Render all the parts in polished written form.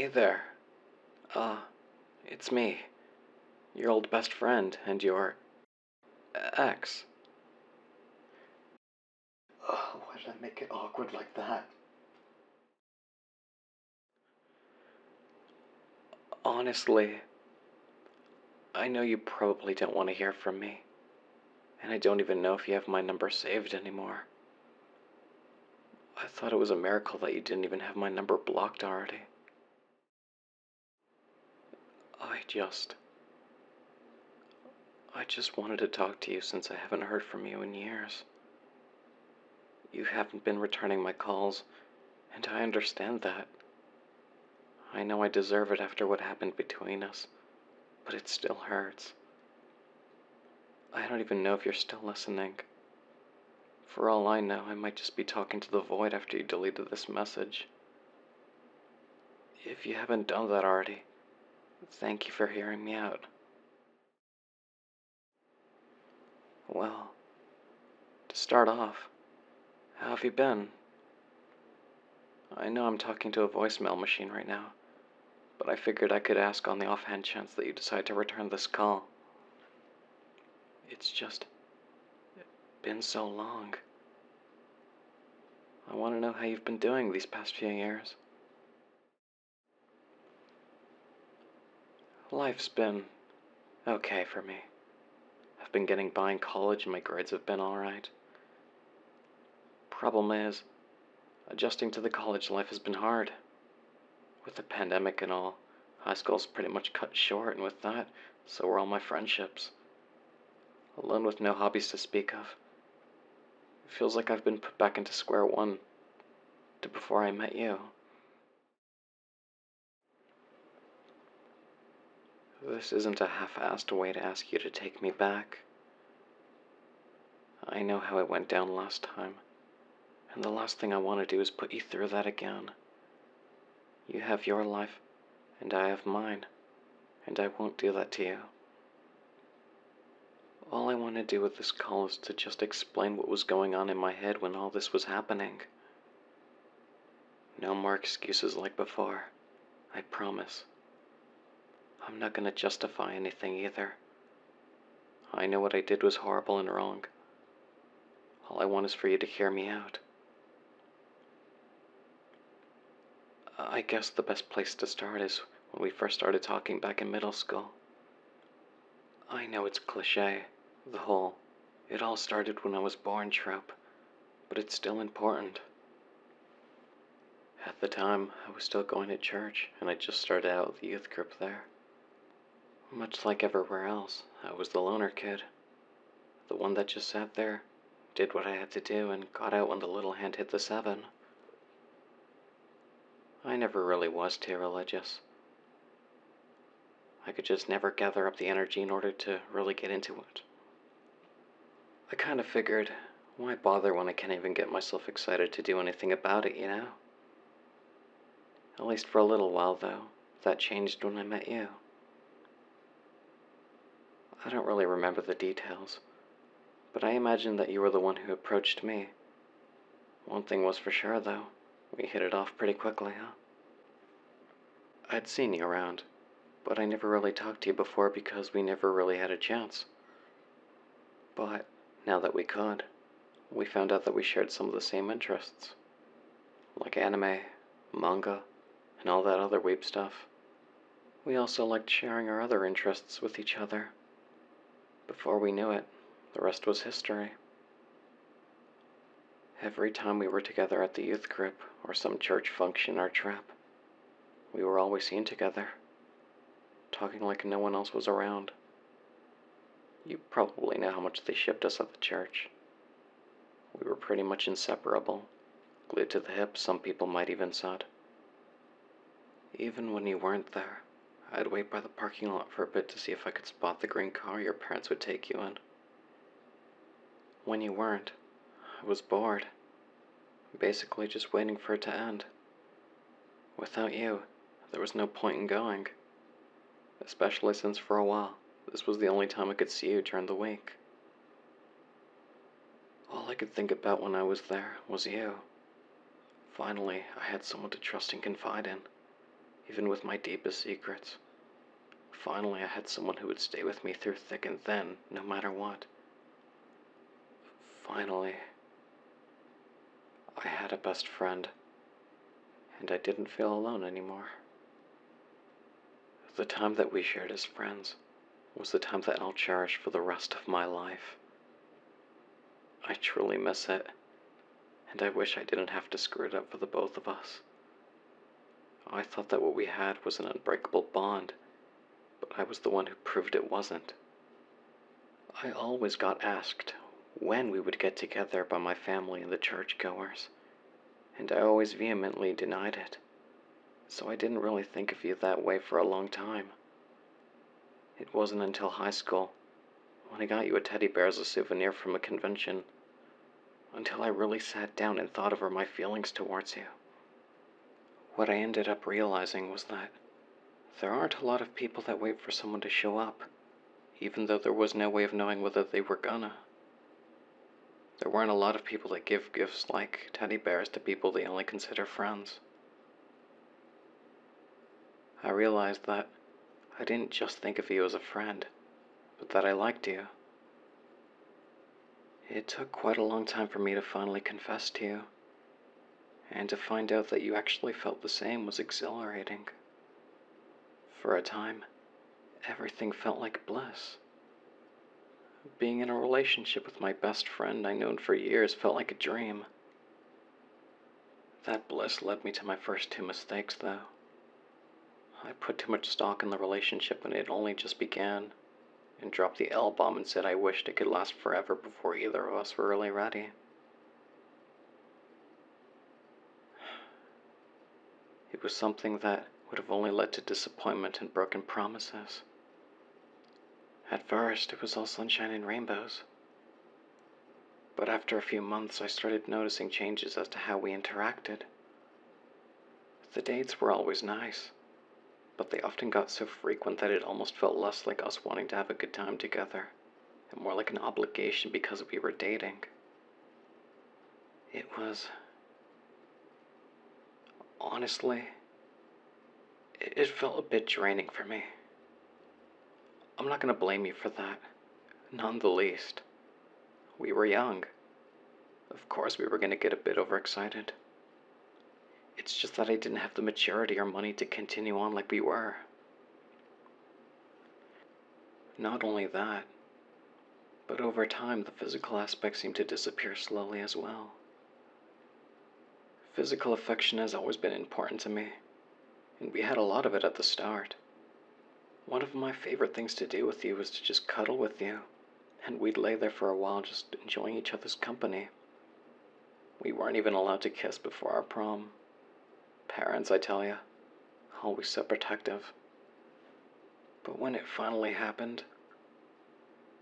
Hey there. Uh, it's me, your old best friend, and your ex. Why did I make it awkward like that? Honestly, I know you probably don't want to hear from me, and I don't even know if you have my number saved anymore. I thought it was a miracle that you didn't even have my number blocked already. I just. I just wanted to talk to you since I haven't heard from you in years. You haven't been returning my calls, and I understand that. I know I deserve it after what happened between us, but it still hurts. I don't even know if you're still listening. For all I know, I might just be talking to the void after you deleted this message. If you haven't done that already, thank you for hearing me out. Well, to start off, how have you been? I know I'm talking to a voicemail machine right now, but I figured I could ask on the offhand chance that you decide to return this call. It's just been so long. I want to know how you've been doing these past few years. Life's been okay for me. I've been getting by in college and my grades have been alright. Problem is, adjusting to the college life has been hard. With the pandemic and all, high school's pretty much cut short, and with that, so were all my friendships. Alone with no hobbies to speak of. It feels like I've been put back into square one to before I met you. This isn't a half-assed way to ask you to take me back. I know how it went down last time, and the last thing I want to do is put you through that again. You have your life, and I have mine, and I won't do that to you. All I want to do with this call is to just explain what was going on in my head when all this was happening. No more excuses like before, I promise. I'm not gonna justify anything either. I know what I did was horrible and wrong. All I want is for you to hear me out. I guess the best place to start is when we first started talking back in middle school. I know it's cliché, the whole "it all started when I was born" trope, but it's still important. At the time, I was still going to church, and I just started out with the youth group there. Much like everywhere else, I was the loner kid. The one that just sat there, did what I had to do, and got out when the little hand hit the 7. I never really was too religious. I could just never gather up the energy in order to really get into it. I kind of figured, why bother when I can't even get myself excited to do anything about it, you know? At least for a little while, though. That changed when I met you. I don't really remember the details, but I imagine that you were the one who approached me. One thing was for sure, though. We hit it off pretty quickly, huh? I'd seen you around, but I never really talked to you before because we never really had a chance. But now that we could, we found out that we shared some of the same interests. Like anime, manga, and all that other weeb stuff. We also liked sharing our other interests with each other. Before we knew it, the rest was history. Every time we were together at the youth group or some church function or trap, we were always seen together, talking like no one else was around. You probably know how much they shipped us at the church. We were pretty much inseparable, glued to the hip, some people might even said. Even when you weren't there, I'd wait by the parking lot for a bit to see if I could spot the green car your parents would take you in. When you weren't, I was bored, basically just waiting for it to end. Without you, there was no point in going, especially since for a while, this was the only time I could see you during the week. All I could think about when I was there was you. Finally, I had someone to trust and confide in. even with my deepest secrets. Finally, I had someone who would stay with me through thick and thin, no matter what. Finally, I had a best friend, and I didn't feel alone anymore. The time that we shared as friends was the time that I'll cherish for the rest of my life. I truly miss it, and I wish I didn't have to screw it up for the both of us. I thought that what we had was an unbreakable bond, but I was the one who proved it wasn't. I always got asked when we would get together by my family and the churchgoers, and I always vehemently denied it, so I didn't really think of you that way for a long time. It wasn't until high school, when I got you a teddy bear as a souvenir from a convention, until I really sat down and thought over my feelings towards you. What I ended up realizing was that there aren't a lot of people that wait for someone to show up, even though there was no way of knowing whether they were gonna. There weren't a lot of people that give gifts like teddy bears to people they only consider friends. I realized that I didn't just think of you as a friend, but that I liked you. It took quite a long time for me to finally confess to you, and to find out that you actually felt the same was exhilarating. For a time, everything felt like bliss. Being in a relationship with my best friend I'd known for years felt like a dream. That bliss led me to my first two mistakes, though. I put too much stock in the relationship when it only just began, and dropped the L-bomb and said I wished it could last forever before either of us were really ready. It was something that would have only led to disappointment and broken promises. At first, it was all sunshine and rainbows. But after a few months, I started noticing changes as to how we interacted. The dates were always nice, but they often got so frequent that it almost felt less like us wanting to have a good time together, and more like an obligation because we were dating. It was... honestly, it felt a bit draining for me. I'm not going to blame you for that, none the least. We were young. Of course we were going to get a bit overexcited. It's just that I didn't have the maturity or money to continue on like we were. Not only that, but over time the physical aspect seemed to disappear slowly as well. Physical affection has always been important to me, and we had a lot of it at the start. One of my favorite things to do with you was to just cuddle with you, and we'd lay there for a while just enjoying each other's company. We weren't even allowed to kiss before our prom. Parents, I tell ya, always so protective. But when it finally happened,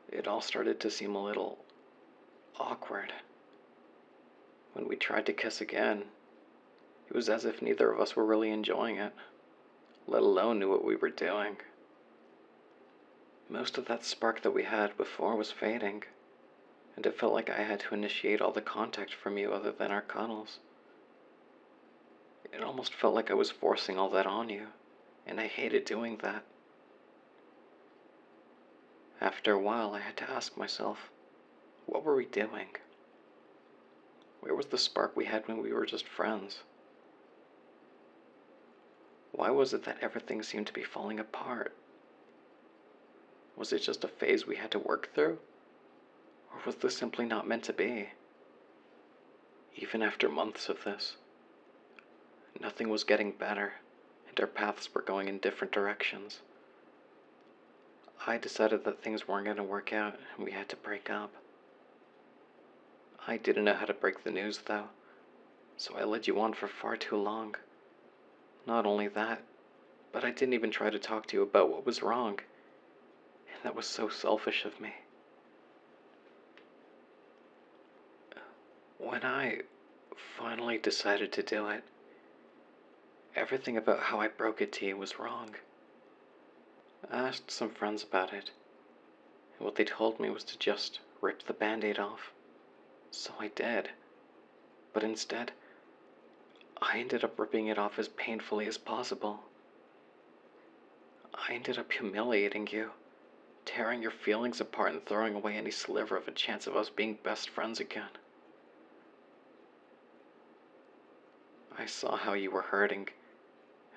it all started to seem a little awkward. When we tried to kiss again, it was as if neither of us were really enjoying it, let alone knew what we were doing. Most of that spark that we had before was fading, and it felt like I had to initiate all the contact from you other than our cuddles. It almost felt like I was forcing all that on you, and I hated doing that. After a while, I had to ask myself, what were we doing? Where was the spark we had when we were just friends? Why was it that everything seemed to be falling apart? Was it just a phase we had to work through? Or was this simply not meant to be? Even after months of this, nothing was getting better, and our paths were going in different directions. I decided that things weren't going to work out, and we had to break up. I didn't know how to break the news, though, so I led you on for far too long. Not only that, but I didn't even try to talk to you about what was wrong, and that was so selfish of me. When I finally decided to do it, everything about how I broke it to you was wrong. I asked some friends about it, and what they told me was to just rip the band-aid off. So I did. But instead, I ended up ripping it off as painfully as possible. I ended up humiliating you, tearing your feelings apart and throwing away any sliver of a chance of us being best friends again. I saw how you were hurting,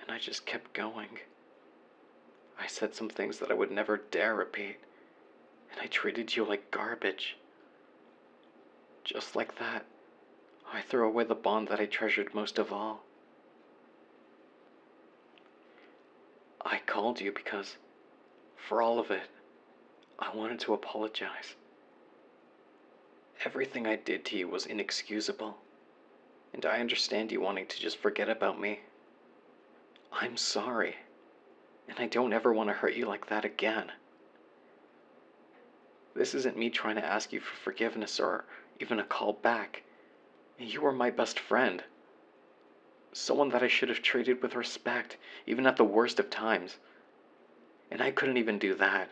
and I just kept going. I said some things that I would never dare repeat, and I treated you like garbage. Just like that, I threw away the bond that I treasured most of all. I called you because, for all of it, I wanted to apologize. Everything I did to you was inexcusable, and I understand you wanting to just forget about me. I'm sorry, and I don't ever want to hurt you like that again. This isn't me trying to ask you for forgiveness or even a call back. You were my best friend. Someone that I should have treated with respect, even at the worst of times. And I couldn't even do that.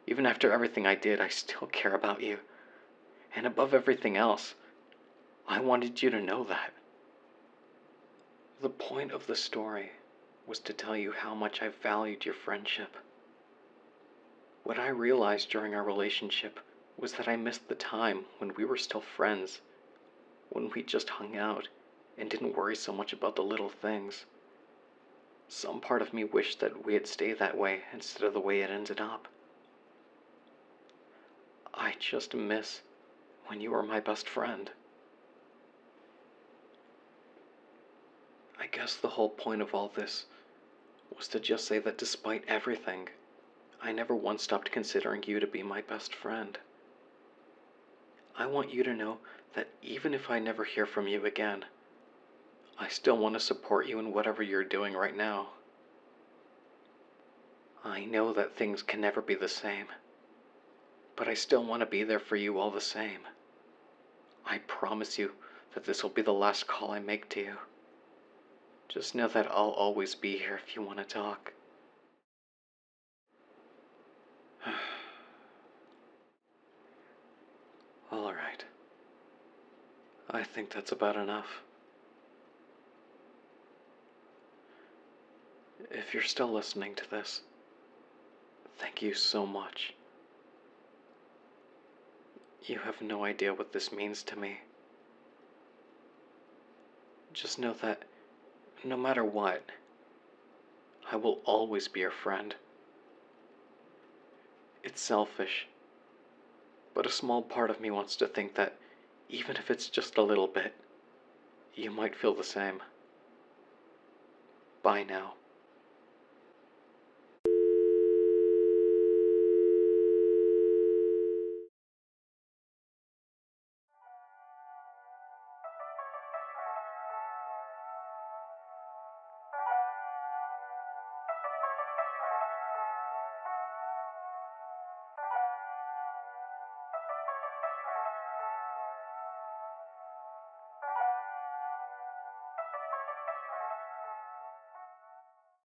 Even after everything I did, I still care about you. And above everything else, I wanted you to know that. The point of the story was to tell you how much I valued your friendship. What I realized during our relationship was that I missed the time when we were still friends, when we just hung out and didn't worry so much about the little things. Some part of me wished that we had stayed that way instead of the way it ended up. I just miss when you were my best friend. I guess the whole point of all this was to just say that despite everything, I never once stopped considering you to be my best friend. I want you to know that even if I never hear from you again, I still want to support you in whatever you're doing right now. I know that things can never be the same, but I still want to be there for you all the same. I promise you that this will be the last call I make to you. Just know that I'll always be here if you want to talk. All right. I think that's about enough. If you're still listening to this, thank you so much. You have no idea what this means to me. Just know that no matter what, I will always be your friend. It's selfish, but a small part of me wants to think that even if it's just a little bit, you might feel the same. Bye now.